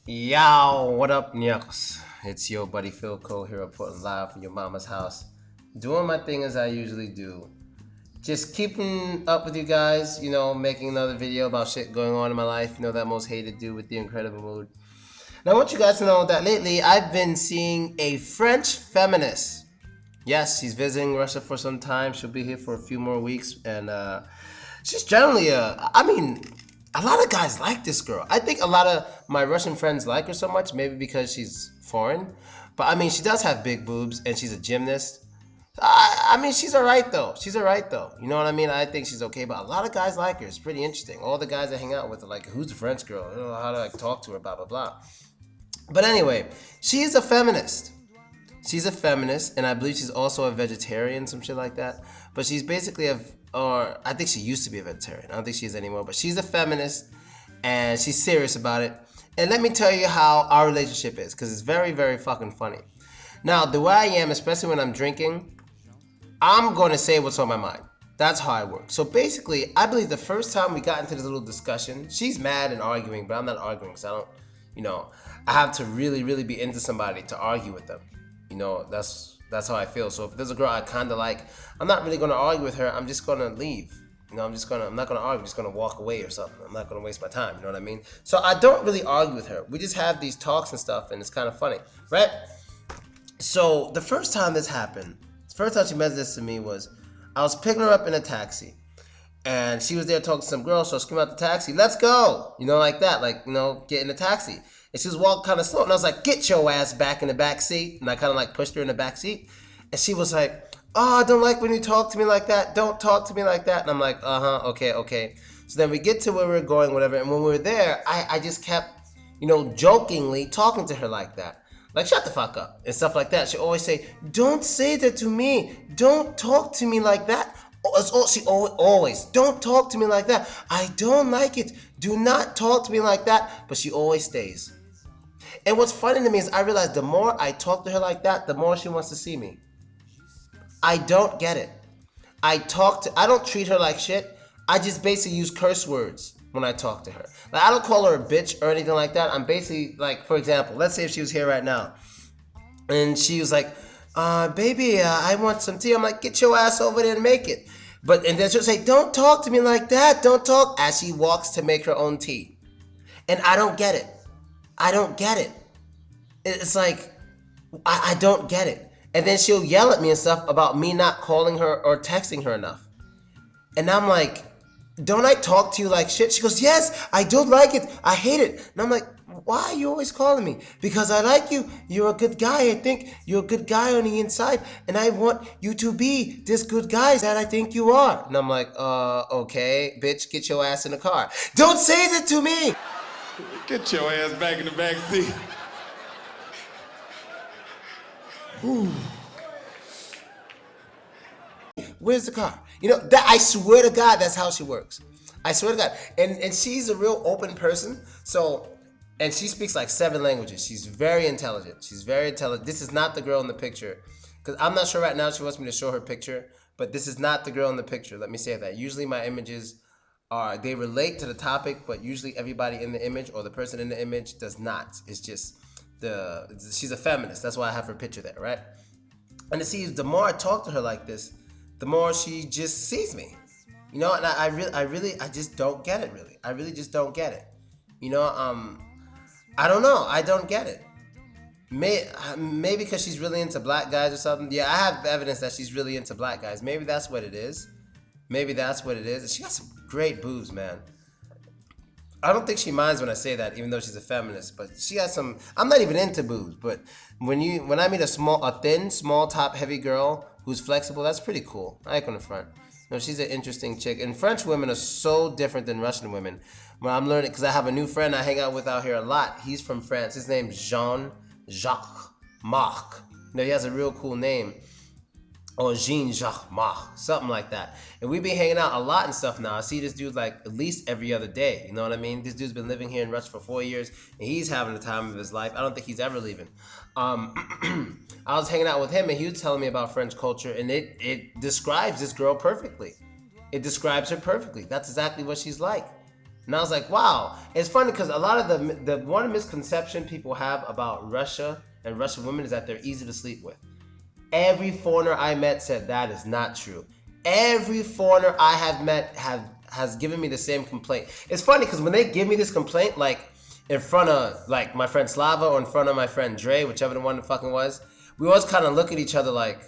Yo, what up, nyaks? It's your buddy Philko here reporting live from your mama's house. Doing my thing as I usually do. Just keeping up with you guys, making another video about shit going on in my life. That most hated dude with the incredible mood. And I want you guys to know that lately I've been seeing a French feminist. Yes, she's visiting Russia for some time. She'll be here for a few more weeks. And she's generally a lot of guys like this girl. I think a lot of my Russian friends like her so much, maybe because she's foreign. But I mean, she does have big boobs and she's a gymnast. She's alright though. She's alright though. You know what I mean? I think she's okay, but a lot of guys like her. It's pretty interesting. All the guys I hang out with are like, who's the French girl? I don't know how to talk to her, blah, blah, blah. But anyway, she is a feminist. She's a feminist, and I believe she's also a vegetarian, some shit like that. But she's basically or I think she used to be a vegetarian. I don't think she is anymore. But she's a feminist, and she's serious about it. And let me tell you how our relationship is, because it's very, very fucking funny. Now, the way I am, especially when I'm drinking, I'm going to say what's on my mind. That's how I work. So basically, I believe the first time we got into this little discussion, she's mad and arguing, but I'm not arguing because I don't, I have to really, really be into somebody to argue with them. That's how I feel. So if there's a girl I kind of like, I'm not really going to argue with her. I'm just going to leave. I'm not going to argue. I'm just going to walk away or something. I'm not going to waste my time. You know what I mean? So I don't really argue with her. We just have these talks and stuff, and it's kind of funny, right? So the first time this happened, the first time she mentioned this to me was, I was picking her up in a taxi, and she was there talking to some girl, so I screamed out the taxi, let's go, like that, get in the taxi. And she was walking kind of slow, and I was like, get your ass back in the back seat, and I kind of pushed her in the back seat, and she was like, oh, I don't like when you talk to me like that, don't talk to me like that, and I'm like, okay. So then we get to where we're going, whatever, and when we were there, I just kept, jokingly talking to her like that. Like, shut the fuck up, and stuff like that. She always say, don't say that to me. Don't talk to me like that. She always, don't talk to me like that. I don't like it. Do not talk to me like that. But she always stays. And what's funny to me is I realize the more I talk to her like that, the more she wants to see me. I don't get it. I don't treat her like shit. I just basically use curse words when I talk to her. Like, I don't call her a bitch or anything like that. I'm basically, like, for example, let's say if she was here right now and she was like, baby, I want some tea. I'm like, get your ass over there and make it. And then she'll say, don't talk to me like that. Don't talk, as she walks to make her own tea. And I don't get it. I don't get it. It's like, I don't get it. And then she'll yell at me and stuff about me not calling her or texting her enough. And I'm like, don't I talk to you like shit? She goes, yes, I don't like it. I hate it. And I'm like, why are you always calling me? Because I like you. You're a good guy. I think you're a good guy on the inside. And I want you to be this good guy that I think you are. And I'm like, okay, bitch, get your ass in the car. Don't say that to me. Get your ass back in the back seat. Where's the car? That I swear to God, that's how she works. I swear to God. And she's a real open person. And she speaks like 7 languages. She's very intelligent. This is not the girl in the picture. Because I'm not sure right now she wants me to show her picture. But this is not the girl in the picture. Let me say that. Usually my images they relate to the topic, but usually everybody in the image or the person in the image does not. It's just she's a feminist. That's why I have her picture there, right? And the more I talk to her like this, the more she just sees me, and I just don't get it, really. I really just don't get it, I don't know. I don't get it. Maybe because she's really into black guys or something. Yeah, I have evidence that she's really into black guys. Maybe that's what it is. And she got some great boobs, man. I don't think she minds when I say that, even though she's a feminist. But she has some. I'm not even into boobs, but when I meet a thin, small top, heavy girl who's flexible, that's pretty cool. I ain't gonna front. She's an interesting chick. And French women are so different than Russian women. Well, I'm learning because I have a new friend I hang out with out here a lot. He's from France. His name's Jean-Jacques Marc. He has a real cool name. Or Jean-Jacques Marc, something like that. And we've been hanging out a lot and stuff now. I see this dude like at least every other day. You know what I mean? This dude's been living here in Russia for 4 years, and he's having the time of his life. I don't think he's ever leaving. I was hanging out with him, and he was telling me about French culture, and it describes this girl perfectly. It describes her perfectly. That's exactly what she's like. And I was like, wow. It's funny because a lot of the one misconception people have about Russia and Russian women is that they're easy to sleep with. Every foreigner I met said that is not true. Every foreigner I have met has given me the same complaint. It's funny because when they give me this complaint, like in front of like my friend Slava or in front of my friend Dre, whichever the one the fucking was, we always kind of look at each other like,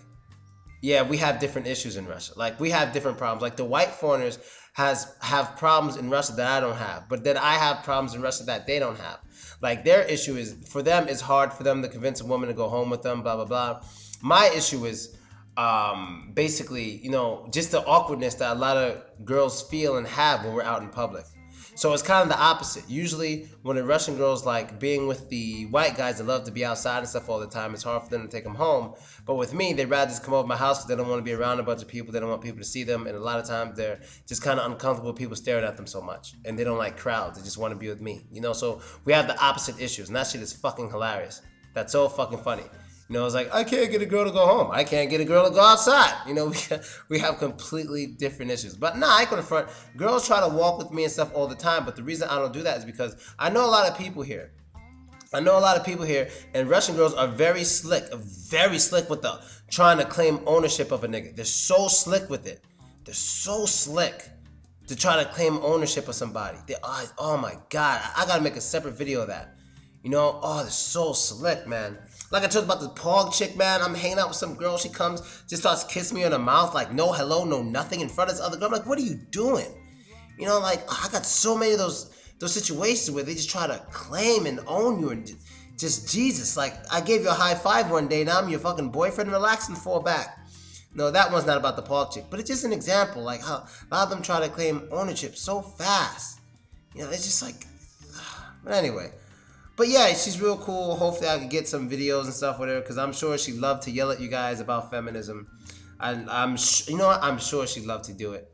yeah, we have different issues in Russia. Like we have different problems. Like the white foreigners have problems in Russia that I don't have, but then I have problems in Russia that they don't have. Like their issue is, for them, it's hard for them to convince a woman to go home with them, blah blah blah. My issue is basically, you know, just the awkwardness that a lot of girls feel and have when we're out in public. So it's kind of the opposite. Usually when the Russian girls like being with the white guys that love to be outside and stuff all the time, it's hard for them to take them home. But with me, they'd rather just come over my house because they don't want to be around a bunch of people. They don't want people to see them. And a lot of times they're just kind of uncomfortable with people staring at them so much. And they don't like crowds. They just want to be with me. You know, so we have the opposite issues. And that shit is fucking hilarious. That's so fucking funny. You know, it's like, I can't get a girl to go home. I can't get a girl to go outside. You know, we have completely different issues. But nah, I can front. Girls try to walk with me and stuff all the time. But the reason I don't do that is because I know a lot of people here. And Russian girls are very slick with the trying to claim ownership of a nigga. They're so slick with it. They're so slick to try to claim ownership of somebody. Oh my God, I gotta make a separate video of that. You know, oh, they're so slick, man. Like I talked about the Pog chick, man. I'm hanging out with some girl. She comes, just starts kissing me on the mouth, like no hello, no nothing in front of this other girl. I'm like, what are you doing? You know, like, I got so many of those situations where they just try to claim and own you and just Jesus. Like, I gave you a high five one day, now I'm your fucking boyfriend. Relax and fall back. No, that one's not about the Pog chick, but it's just an example, like how a lot of them try to claim ownership so fast. You know, it's just like, but anyway. But yeah, she's real cool. Hopefully I could get some videos and stuff with her, because I'm sure she'd love to yell at you guys about feminism. And you know what? I'm sure she'd love to do it.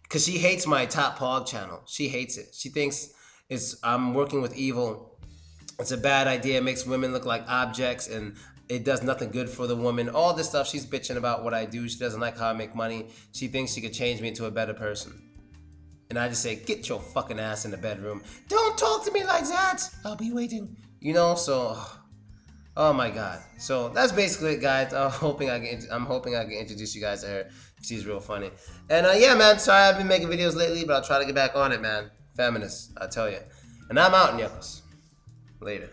Because she hates my Top Pog channel. She hates it. She thinks I'm working with evil. It's a bad idea. It makes women look like objects, and it does nothing good for the woman. All this stuff, she's bitching about what I do. She doesn't like how I make money. She thinks she could change me into a better person. And I just say, get your fucking ass in the bedroom. Don't talk to me like that. I'll be waiting. You know, so, oh my God. So that's basically it, guys. I'm hoping I can introduce you guys to her. She's real funny. And yeah, man, sorry I've been making videos lately, but I'll try to get back on it, man. Feminist, I tell you. And I'm out, Nyakos. Later.